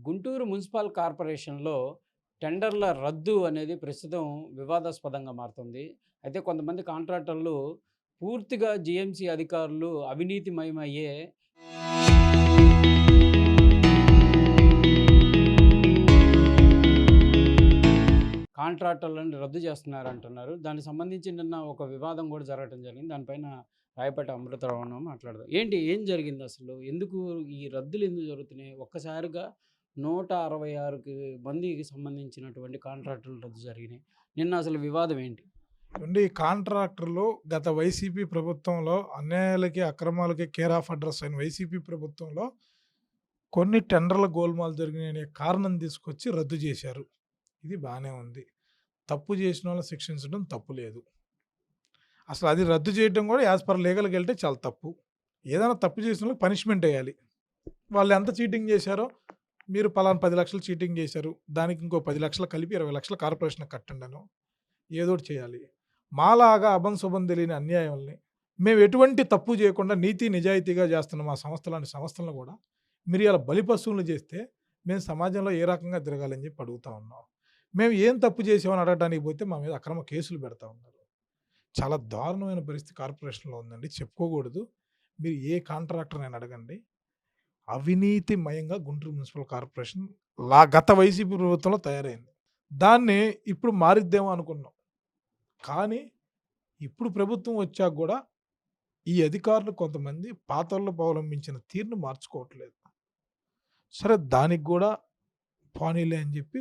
Guntur municipal కార్పొరేషన్‌లో టెండర్‌ల రద్దు అనేది ప్రస్తుతం వివాదాస్పదంగా మారుతుంది. అయితే కొంతమంది కాంట్రాక్టర్లు పూర్తిగా జీఎంసీ అధికారులు అవినీతిమయమయ్యే కాంట్రాక్టర్లను రద్దు చేస్తున్నారంటున్నారు. దానికి సంబంధించి నిన్న ఒక వివాదం కూడా జరగటం జరిగింది. దానిపైన రాయపాటి అమృతరావును మాట్లాడదాం. ఏం జరిగిందసలు? ఎందుకు ఈ రద్దులు ఎందుకు జరుగుతున్నాయి? ఒక్కసారిగా 166కి మందికి సంబంధించినటువంటి కాంట్రాక్టులు రద్దు జరిగినాయి. నిన్న అసలు వివాదం ఏంటి? అండి కాంట్రాక్టర్లు గత వైసీపీ ప్రభుత్వంలో అన్యాయాలకి అక్రమాలకి కేర్ ఆఫ్ అడ్రస్ అయిన వైసీపీ ప్రభుత్వంలో కొన్ని టెండర్ల గోల్మాల్ జరిగినాయనే కారణం తీసుకొచ్చి రద్దు చేశారు. ఇది బాగానే ఉంది. తప్పు చేసిన వాళ్ళని శిక్షించడం తప్పు లేదు. అసలు అది రద్దు చేయడం కూడా యాజ్ పర్ లీగల్కి వెళ్తే చాలా తప్పు. ఏదైనా తప్పు చేసిన వాళ్ళకి పనిష్మెంట్ వేయాలి. వాళ్ళు ఎంత చీటింగ్ చేశారో, మీరు పలానా 10 లక్షలు చీటింగ్ చేశారు, దానికి ఇంకో 10 లక్షలు కలిపి 20 లక్షలు కార్పొరేషన్ కట్టండి అనో ఏదోటి చేయాలి. మాలాగా అభంశుభం తెలియని అన్యాయాల్ని మేము ఎటువంటి తప్పు చేయకుండా నీతి నిజాయితీగా చేస్తున్న మా సంస్థలాంటి సంస్థలను కూడా మీరు ఇలా బలిపశువులు చేస్తే మేము సమాజంలో ఏ రకంగా తిరగాలని చెప్పి అడుగుతా ఉన్నాం. మేము ఏం తప్పు చేసామని అడగడానికి పోతే మా మీద అక్రమ కేసులు పెడతా ఉన్నారు. చాలా దారుణమైన పరిస్థితి కార్పొరేషన్లో ఉందండి. చెప్పుకోకూడదు. మీరు ఏ కాంట్రాక్టర్ నేను అడగండి, అవినీతిమయంగా గుంటూరు మున్సిపల్ కార్పొరేషన్ గత వైసీపీ ప్రభుత్వంలో తయారైంది. దాన్ని ఇప్పుడు మారిద్దేమో అనుకున్నాం. కానీ ఇప్పుడు ప్రభుత్వం వచ్చాక కూడా ఈ అధికారులు కొంతమంది పాతల్లో అవలంబించిన తీరును మార్చుకోవట్లేదు. సరే దానికి కూడా పోనీలే అని చెప్పి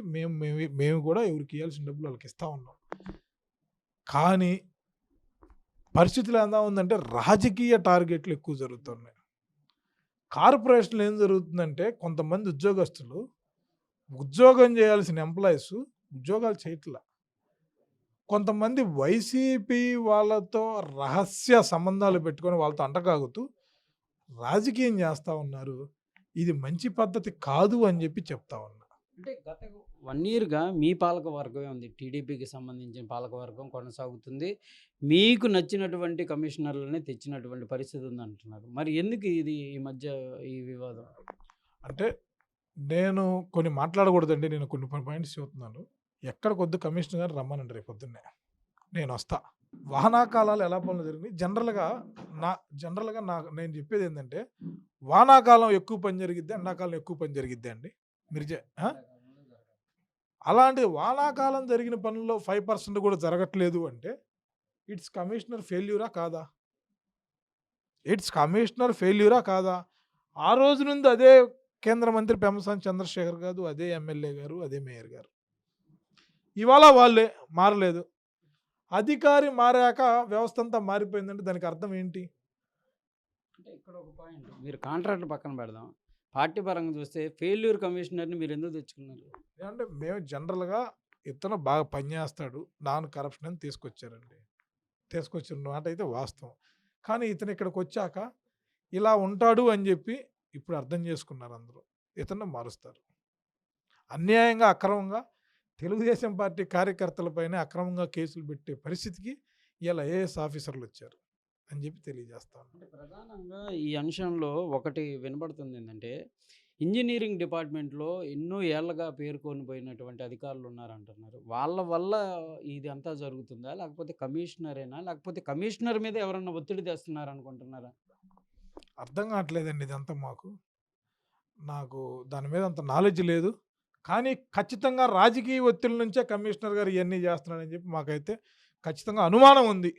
మేము కూడా ఎవరికి ఇవ్వాల్సిన డబ్బులు వాళ్ళకి ఇస్తూ ఉన్నాం. కానీ పరిస్థితులు ఎలా ఉందంటే రాజకీయ టార్గెట్లు ఎక్కువ జరుగుతున్నాయి. కార్పొరేషన్లో ఏం జరుగుతుందంటే కొంతమంది ఉద్యోగస్తులు ఉద్యోగం చేయాల్సిన ఎంప్లాయీస్ ఉద్యోగాలు చేయట్లా. కొంతమంది వైసీపీ వాళ్ళతో రహస్య సంబంధాలు పెట్టుకొని వాళ్ళతో అంటకాగుతూ రాజకీయం చేస్తూ ఉన్నారు. ఇది మంచి పద్ధతి కాదు అని చెప్పి చెప్తా ఉన్నా. అంటే గత 1 ఇయర్‌గా మీ పాలక వర్గమే ఉంది. టీడీపీకి సంబంధించిన పాలకవర్గం కొనసాగుతుంది. మీకు నచ్చినటువంటి కమిషనర్‌లనే తెచ్చినటువంటి పరిస్థితి ఉందంటున్నారు. మరి ఎందుకు ఇది ఈ మధ్య ఈ వివాదం? అంటే నేను కొన్ని మాట్లాడకూడదండి. నేను కొన్ని పాయింట్స్ చెబుతున్నాను. ఎక్కడికొద్దు కమిషనర్ గారు రమ్మనండి రేపు పొద్దున్నే, నేను వస్తా. వానాకాలాలు ఎలా పనులు జరిగినాయి జనరల్గా నేను చెప్పేది ఏంటంటే, వానాకాలం ఎక్కువ పని జరిగిద్ది, ఎండాకాలం ఎక్కువ పని జరిగిద్ది అండి. మీరు అలాంటి వానాకాలం జరిగిన పనుల్లో 5% కూడా జరగట్లేదు అంటే ఇట్స్ కమిషనర్ ఫెయిల్యూరా కాదా? ఆ రోజు నుండి అదే కేంద్ర మంత్రి పెమ్మసాని చంద్రశేఖర్ గారు, అదే ఎమ్మెల్యే గారు, అదే మేయర్ గారు, ఇవాళ వాళ్ళే మారలేదు. అధికారి మారాక వ్యవస్థ అంతా మారిపోయిందంటే దానికి అర్థం ఏంటి? అంటే ఇక్కడ ఒక పాయింట్, మీరు కాంట్రాక్ట్ పక్కన పెడదాం. పార్టీ పరంగా చూస్తే ఫెయిల్యూర్ కమిషనర్‌ని మీరు ఎందుకు తెచ్చుకున్నారు? అంటే మేము జనరల్గా ఇతను బాగా పనిచేస్తాడు, నాన్ కరప్షన్ అని తీసుకొచ్చిన మాట అయితే వాస్తవం. కానీ ఇతను ఇక్కడికి వచ్చాక ఇలా ఉంటాడు అని చెప్పి ఇప్పుడు అర్థం చేసుకున్నారు అందరూ. ఇతను మారుస్తారు. అన్యాయంగా అక్రమంగా తెలుగుదేశం పార్టీ కార్యకర్తలపైన అక్రమంగా కేసులు పెట్టే పరిస్థితికి ఇలా ఐఏఎస్ ఆఫీసర్లు వచ్చారు అని చెప్పి తెలియజేస్తాను. అంటే ప్రధానంగా ఈ అంశంలో ఒకటి వినబడుతుంది ఏంటంటే, ఇంజినీరింగ్ డిపార్ట్మెంట్లో ఎన్నో ఏళ్లుగా పేరుకొని పోయినటువంటి అధికారులు ఉన్నారంటున్నారు. వాళ్ళ వల్ల ఇది అంతా జరుగుతుందా? లేకపోతే కమిషనరేనా? లేకపోతే కమిషనర్ మీద ఎవరన్నా ఒత్తిడి తెస్తున్నారు అనుకుంటున్నారా? అర్థం కావట్లేదండి ఇదంతా నాకు దాని మీద అంత నాలెడ్జ్ లేదు. కానీ ఖచ్చితంగా రాజకీయ ఒత్తిడి నుంచే కమిషనర్ గారు ఇవన్నీ చేస్తున్నాడని చెప్పి మాకైతే ఖచ్చితంగా అనుమానం ఉంది.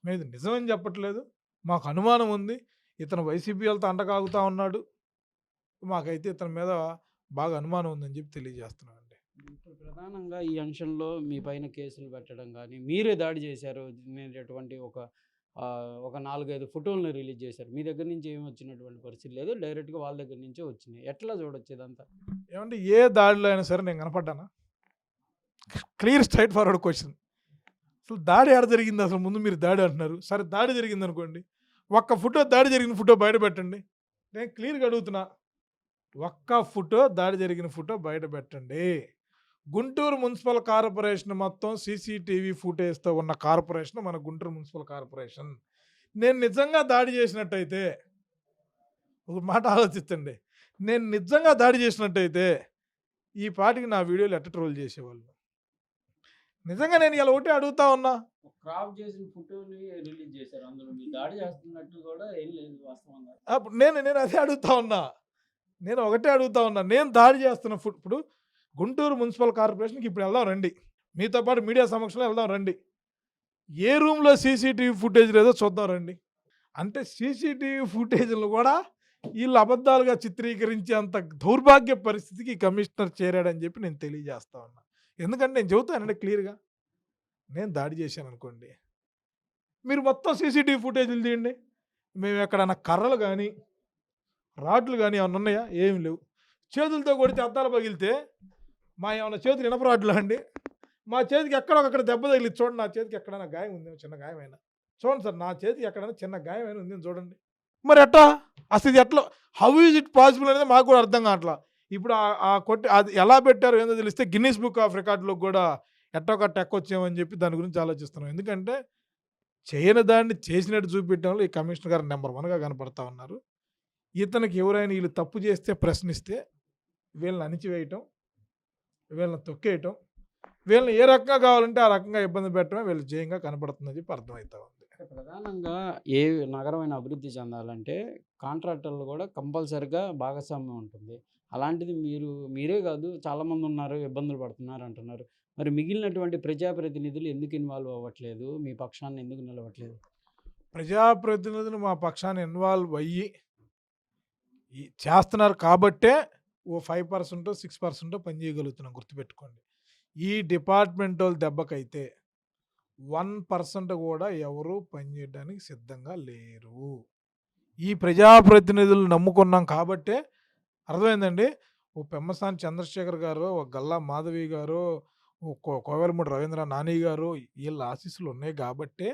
మేము ఇది నిజమని చెప్పట్లేదు, మాకు అనుమానం ఉంది. ఇతను వైసీపీ వాళ్ళతో అంటకాగుతూ ఉన్నాడు. మాకైతే ఇతని మీద బాగా అనుమానం ఉందని చెప్పి తెలియజేస్తున్నానండి. ఇప్పుడు ప్రధానంగా ఈ అంశంలో మీ పైన కేసులు పెట్టడం కానీ, మీరే దాడి చేశారు అనేటటువంటి ఒక 4, 5 ఫోటోలను రిలీజ్ చేశారు. మీ దగ్గర నుంచి ఏమి వచ్చినటువంటి పరిస్థితి లేదు. డైరెక్ట్‌గా వాళ్ళ దగ్గర నుంచే వచ్చినాయి. ఎట్లా చూడొచ్చు ఇదంతా? ఏమంటే ఏ దాడిలో అయినా సరే నేను కనపడ్డానా? Clear straightforward question. అసలు దాడి ఎక్కడ జరిగింది? అసలు ముందు మీరు దాడి అంటున్నారు. సరే దాడి జరిగింది అనుకోండి, ఒక్క ఫోటో దాడి జరిగిన ఫోటో బయట పెట్టండి. నేను క్లియర్గా అడుగుతున్నా, దాడి జరిగిన ఫోటో బయట పెట్టండి. గుంటూరు మున్సిపల్ కార్పొరేషన్ మొత్తం సీసీటీవీ ఫుటేజ్తో ఉన్న కార్పొరేషన్ మన గుంటూరు మున్సిపల్ కార్పొరేషన్. నేను నిజంగా దాడి చేసినట్టయితే, ఒక మాట ఆలోచించండి, నేను నిజంగా దాడి చేసినట్టయితే ఈ పాటికి నా వీడియోలు ఎట్ట ట్రోల్ చేసేవాళ్ళు. నిజంగా నేను ఇలా ఒకటే అడుగుతా ఉన్నా. క్రాప్ చేసిన ఫోటోని రిలీజ్ చేశారు. అందులో మీరు దాడి చేస్తున్నట్టు కూడా ఏం లేదు వాస్తవంగా. అప్పుడు నేను అదే అడుగుతా ఉన్నా. నేను ఒకటే అడుగుతా ఉన్నా. నేను దాడి చేస్తున్న ఇప్పుడు గుంటూరు మున్సిపల్ కార్పొరేషన్‌కి ఇప్పుడు వెళ్దాం రండి. మీతో పాటు మీడియా సమక్షంలో వెళ్దాం రండి. ఏ రూమ్‌లో సీసీటీవీ ఫుటేజ్ లేదో చూద్దాం రండి. అంటే సీసీటీవీ ఫుటేజ్‌లు కూడా ఈళ్ళు అబద్ధాలుగా చిత్రీకరించేంత దౌర్భాగ్య పరిస్థితికి కమిషనర్ చేరాడని చెప్పి నేను తెలియజేస్తా ఉన్నా. ఎందుకంటే నేను చెబుతానండి క్లియర్‌గా. నేను దాడి చేశాననుకోండి. మీరు మొత్తం సీసీటీవీ ఫుటేజ్‌లు తీయండి. మేము ఎక్కడన్నా కర్రలు గానీ, రాడ్లు గానీ ఏమన్నా ఉన్నాయా? ఏమి లేవు. చేతులతో కొడితే అద్దాలు పగిలితే ఏమన్నా చేతులు ఇనప రాడ్లా అండి? మా చేతికి ఎక్కడొకక్కడ దెబ్బ తగిలింది చూడండి. నా చేతికి ఎక్కడైనా గాయం ఉందేమో, చిన్న గాయమైనా. చూడండి సార్, నా చేతికి ఎక్కడైనా చిన్న గాయమైనా ఉందేమో చూడండి. మరి ఎట్టా? అసలు ఇది ఎట్లా, హౌ ఈజ్ ఇట్ పాసిబుల్ అనేది మాకు కూడా అర్థం కావట్లా. ఇప్పుడు కొట్టి అది ఎలా పెట్టారో ఏందో తెలిస్తే గిన్నిస్ బుక్ ఆఫ్ రికార్డ్‌లోకి కూడా ఎట్టోకట్ట ఎక్కొచ్చేమని చెప్పి దాని గురించి ఆలోచిస్తున్నాం. ఎందుకంటే చేయని దాన్ని చేసినట్టు చూపెట్టడంలో ఈ కమిషనర్ గారు నంబర్ 1గా కనపడతా ఉన్నారు. ఇతనికి ఎవరైనా వీళ్ళు తప్పు చేస్తే ప్రశ్నిస్తే వీళ్ళని అణిచివేయటం, వీళ్ళని తొక్కేయటం, వీళ్ళని ఏ రకంగా కావాలంటే ఆ రకంగా ఇబ్బంది పెట్టడమే వీళ్ళ ధ్యేయంగా కనపడుతుందని చెప్పి అర్థమవుతా ఉంది. ప్రధానంగా ఏ నగరమైన అభివృద్ధి చెందాలంటే కాంట్రాక్టర్లు కూడా కంపల్సరిగా భాగస్వామ్యం ఉంటుంది. అలాంటిది మీరే కాదు చాలామంది ఉన్నారు, ఇబ్బందులు పడుతున్నారు అంటున్నారు. మరి మిగిలినటువంటి ప్రజాప్రతినిధులు ఎందుకు ఇన్వాల్వ్ అవ్వట్లేదు? మీ పక్షాన్ని ఎందుకు నిలవట్లేదు? ప్రజాప్రతినిధులు మా పక్షాన్ని ఇన్వాల్వ్ అయ్యి చేస్తున్నారు కాబట్టే ఓ 5%, 6% పని చేయగలుగుతున్నాం. గుర్తుపెట్టుకోండి. ఈ డిపార్ట్మెంట్ వాళ్ళు దెబ్బకైతే 1% కూడా ఎవరు పనిచేయడానికి సిద్ధంగా లేరు. ఈ ప్రజాప్రతినిధులు నమ్ముకున్నాం కాబట్టే అర్థమైందండి. ఓ పెమ్మసాని చంద్రశేఖర్ గారు, ఓ గల్లా మాధవి గారు, ఓ కోవెలమూడి రవీంద్ర నాని గారు వీళ్ళ ఆశీస్సులు ఉన్నాయి కాబట్టే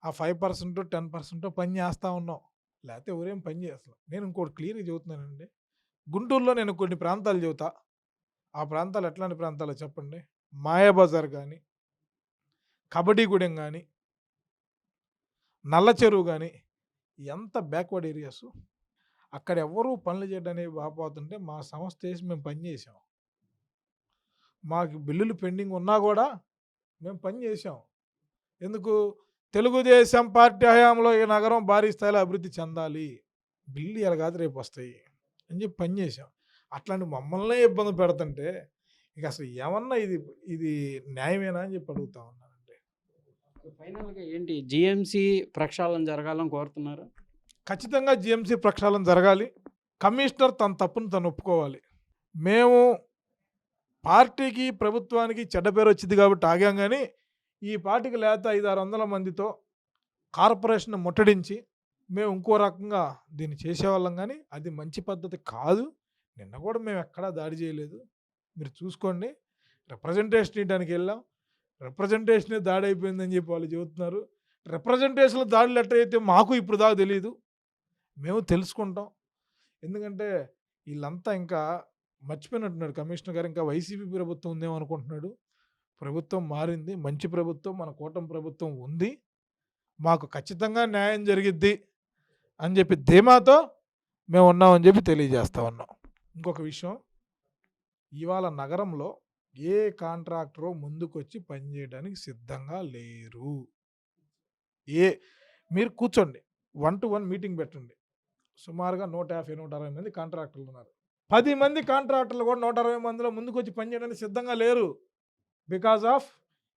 ఆ 5%, 10% పని చేస్తూ ఉన్నాం. లేకపోతే ఎవరేం పని చేస్తలేదు. నేను ఇంకోటి క్లియర్గా చెబుతున్నానండి. గుంటూరులో నేను కొన్ని ప్రాంతాలు చెబుతా. ఆ ప్రాంతాలు ఎట్లాంటి ప్రాంతాలో చెప్పండి. మాయాబజార్ కానీ, కబడ్డీగూడెం కానీ, నల్ల చెరువు కానీ, ఎంత బ్యాక్వర్డ్ ఏరియాస్. అక్కడ ఎవరు పనులు చేయడానికి బాగుపోతుంటే మా సంస్థ వేసి మేము పని చేసాం. మాకు బిల్లులు పెండింగ్ ఉన్నా కూడా మేము పని చేసాం. ఎందుకు? తెలుగుదేశం పార్టీ హయాంలో ఈ నగరం భారీ స్థాయిలో అభివృద్ధి చెందాలి, బిల్లు ఇలా కాదు రేపు వస్తాయి అని చెప్పి పని చేసాం. అట్లాంటి మమ్మల్నే ఇబ్బంది పెడుతుంటే ఇక అసలు ఏమన్నా ఇది న్యాయమేనా అని చెప్పి అడుగుతా ఉన్నానండి. ఫైనల్గా ఏంటి, జిఎంసి ప్రక్షాళన జరగాలని కోరుతున్నారు? ఖచ్చితంగా జిఎంసి ప్రక్షాళన జరగాలి. కమిషనర్ తన తప్పును తను ఒప్పుకోవాలి. మేము పార్టీకి ప్రభుత్వానికి చెడ్డ పేరు వచ్చింది కాబట్టి ఆగాం, కానీ ఈ పార్టీకి లేత 500-600 మందితో కార్పొరేషన్ ముట్టడించి మేము ఇంకో రకంగా దీన్ని చేసేవాళ్ళం, కానీ అది మంచి పద్ధతి కాదు. నిన్న కూడా మేము ఎక్కడా దాడి చేయలేదు, మీరు చూసుకోండి. రిప్రజెంటేషన్ ఇవ్వడానికి వెళ్ళాం, రిప్రజెంటేషనే దాడి అయిపోయిందని చెప్పి వాళ్ళు చెబుతున్నారు. రిప్రజెంటేషన్లో దాడులు ఎట్టయితే మాకు ఇప్పుడు దాకా తెలియదు, మేము తెలుసుకుంటాం. ఎందుకంటే వీళ్ళంతా ఇంకా మర్చిపోయినట్టున్నాడు కమిషనర్ గారు. ఇంకా వైసీపీ ప్రభుత్వం ఉందేమో అనుకుంటున్నాడు. ప్రభుత్వం మారింది, మంచి ప్రభుత్వం, మన కూటమి ప్రభుత్వం ఉంది. మాకు ఖచ్చితంగా న్యాయం జరిగిద్ది అని చెప్పి ధీమాతో మేము ఉన్నామని చెప్పి తెలియజేస్తా ఉన్నాం. ఇంకొక విషయం, ఇవాళ నగరంలో ఏ కాంట్రాక్టరు ముందుకొచ్చి పనిచేయడానికి సిద్ధంగా లేరు. మీరు కూర్చోండి, 1-to-1 మీటింగ్ పెట్టండి. సుమారుగా 150-160 మంది కాంట్రాక్టర్లు ఉన్నారు. 10 మంది కాంట్రాక్టర్లు కూడా 160 మందిలో ముందుకు వచ్చి పనిచేయడానికి సిద్ధంగా లేరు. Because of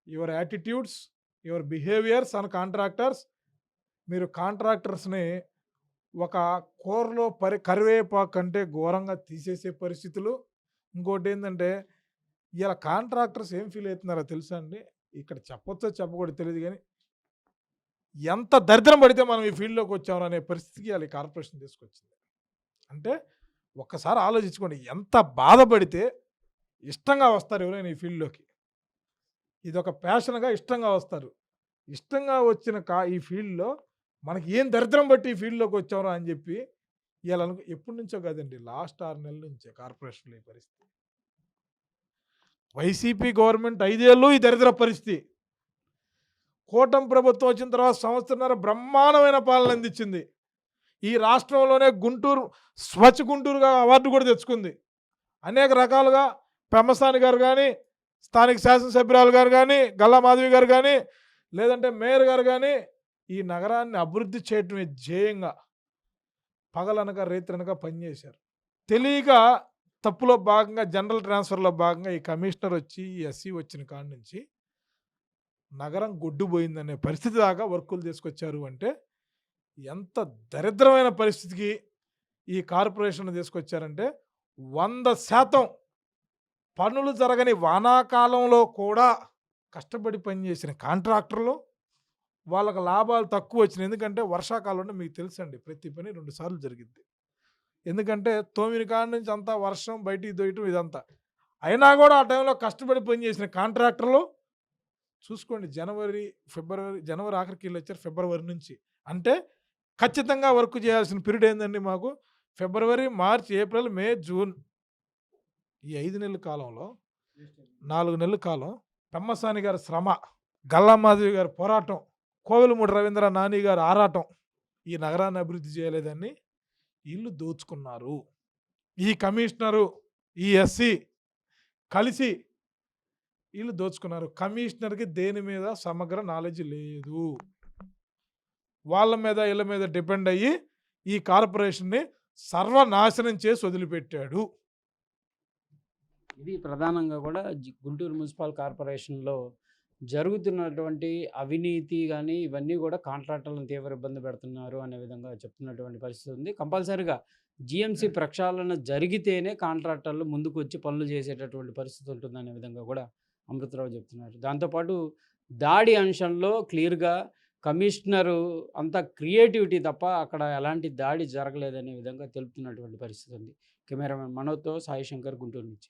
your attitudes, your behaviours on contractors. మీరు కాంట్రాక్టర్స్ని ఒక కూరలో కరివేపాకు కంటే ఘోరంగా తీసేసే పరిస్థితులు. ఇంకోటి ఏంటంటే ఇలా కాంట్రాక్టర్స్ ఏం ఫీల్ అవుతున్నారో తెలుసా అండి? ఇక్కడ చెప్పొచ్చో చెప్పకూడదు తెలియదు, కానీ ఎంత దరిద్రం పడితే మనం ఈ ఫీల్డ్లోకి వచ్చాము అనే పరిస్థితికి వాళ్ళ కార్పొరేషన్ తీసుకొచ్చింది. అంటే ఒక్కసారి ఆలోచించుకోండి, ఎంత బాధపడితే ఇష్టంగా వస్తారు ఎవరైనా ఈ ఫీల్డ్లోకి. ఇది ఒక ప్యాషన్గా ఇష్టంగా వస్తారు. ఇష్టంగా వచ్చిన ఈ ఫీల్డ్లో మనకి ఏం దరిద్రం బట్టి ఈ ఫీల్డ్లోకి వచ్చామో అని చెప్పి ఇలా ఎప్పటి నుంచో కాదండి, లాస్ట్ 6 నెలల నుంచే కార్పొరేషన్లో ఈ పరిస్థితి. వైసీపీ గవర్నమెంట్ 5 ఏళ్ళు ఈ దరిద్ర పరిస్థితి. కూటమి ప్రభుత్వం వచ్చిన తర్వాత 1.5 సంవత్సరం బ్రహ్మాండమైన పాలన అందించింది. ఈ రాష్ట్రంలోనే గుంటూరు స్వచ్ఛ గుంటూరుగా అవార్డు కూడా తెచ్చుకుంది. అనేక రకాలుగా పెమ్మసాని గారు కానీ, స్థానిక శాసనసభ్యురాలు గారు కానీ, గల్లా మాధవి గారు కానీ, లేదంటే మేయర్ గారు కానీ ఈ నగరాన్ని అభివృద్ధి చేయటమే ధ్యేయంగా పగలనక రేత్రనక పనిచేశారు. తెలియక తప్పులో భాగంగా జనరల్ ట్రాన్స్ఫర్‌లో భాగంగా ఈ కమిషనర్ వచ్చి, ఈ ఎస్సీ వచ్చిన కాడ నుంచి నగరం గొడ్డుపోయిందనే పరిస్థితి దాకా వర్కులు తీసుకొచ్చారు అంటే, ఎంత దరిద్రమైన పరిస్థితికి ఈ కార్పొరేషన్‌ని తీసుకొచ్చారంటే 100% పనులు జరగని వానాకాలంలో కూడా కష్టపడి పనిచేసిన కాంట్రాక్టర్లు వాళ్ళకి లాభాలు తక్కువ వచ్చినాయి. ఎందుకంటే వర్షాకాలంలో మీకు తెలుసండి ప్రతి పని 2 సార్లు జరిగిద్ది. ఎందుకంటే తోమిన కాడ నుంచి అంతా వర్షం బయటికి దొయ్యటం ఇదంతా. అయినా కూడా ఆ టైంలో కష్టపడి పనిచేసిన కాంట్రాక్టర్లు చూసుకోండి జనవరి ఆఖరికి వీళ్ళొచ్చారు ఫిబ్రవరి నుంచి. అంటే ఖచ్చితంగా వర్క్ చేయాల్సిన పీరియడ్ ఏందండి మాకు ఫిబ్రవరి, మార్చ్, ఏప్రిల్, మే, జూన్ ఈ 5 నెలల కాలంలో 4 నెలల కాలం పెమ్మసాని గారి శ్రమ, గల్లా మాధవి గారి పోరాటం, కోవెలమూడి రవీంద్ర నాని గారి ఆరాటం ఈ నగరాన్ని అభివృద్ధి చేయలేదని వీళ్ళు దోచుకున్నారు. ఈ కమిషనరు, ఈ ఎస్సీ కలిసి వీళ్ళు దోచుకున్నారు. కమిషనర్‌కి దేని మీద సమగ్ర నాలెడ్జ్ లేదు. వాళ్ళ మీద వీళ్ళ మీద డిపెండ్ అయ్యి ఈ కార్పొరేషన్‌ని సర్వనాశనం చేసి వదిలిపెట్టాడు. ఇది ప్రధానంగా కూడా గుంటూరు మున్సిపల్ కార్పొరేషన్‌లో జరుగుతున్నటువంటి అవినీతి గానీ, ఇవన్నీ కూడా కాంట్రాక్టర్లను తీవ్ర ఇబ్బంది పెడుతున్నారు అనే విధంగా చెప్తున్నటువంటి పరిస్థితి ఉంది. కంపల్సరీగా జీఎంసీ ప్రక్షాళన జరిగితేనే కాంట్రాక్టర్లు ముందుకొచ్చి పనులు చేసేటటువంటి పరిస్థితి ఉంటుందనే విధంగా కూడా అమృతరావు చెప్తున్నారు. దాంతోపాటు దాడి అంశంలో క్లియర్‌గా కమిషనరు అంతా క్రియేటివిటీ తప్ప అక్కడ ఎలాంటి దాడి జరగలేదనే విధంగా తెలుపుతున్నటువంటి పరిస్థితి ఉంది. కెమెరామెన్ మనోజ్‌తో సాయి శంకర్, గుంటూరు నుంచి.